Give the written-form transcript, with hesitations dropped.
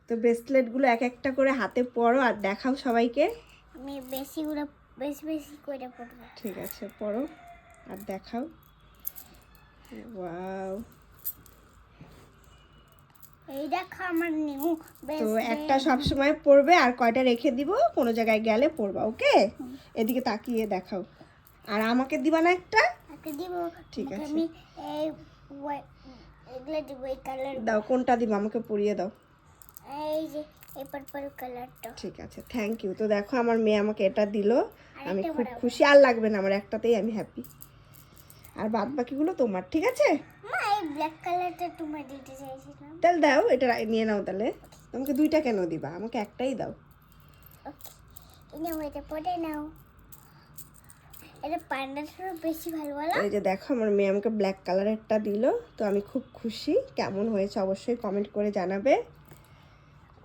তো ব্রেসলেটগুলো এক একটা করে হাতে পরো আর দেখাও সবাইকে। আমি বেশি করে পড়বো। ঠিক আছে, পরো আর দেখাও। ওয়াও, এই দেখো আমার নিউ তো একটা সব সময় পরবে আর কয়টা রেখে দিব, কোনো জায়গায় গেলে পরবা, ওকে? এদিকে তাকিয়ে দেখাও। আর আমাকে দিবা না একটা? একটা দিব। ঠিক আছে, আমি এই এগুলো দিব, এই কালার দাও, কোনটা দিব আমাকে পরিয়ে দাও। এই যে এই পার্পল কালারটা। ঠিক আছে, থ্যাংক ইউ। তো দেখো আমার মেয়ে আমাকে এটা দিল, আমি আরেকটা খুব পরাবো। খুশি। আর লাগবে না আমার, একটাতেই আমি হ্যাপি। আর বাদ বাকিগুলো তোমার, ঠিক আছে? মা এই ব্ল্যাক কালারটা তোমার দিতে চাইছিলাম। তাহলে দাও, এটা নিয়ে নাও। তাহলে তোমাকে দুইটা কেন দিবা, আমাকে একটাই দাও। ওকে, এই নাও, এটা পরে নাও। এটা পান্ডাটারও বেশি ভালো বলো। এই যে দেখো আমার মেয়ে আমাকে ব্ল্যাক কালারেরটা দিল, তো আমি খুব খুশি। কেমন হয়েছে অবশ্যই কমেন্ট করে জানাবে।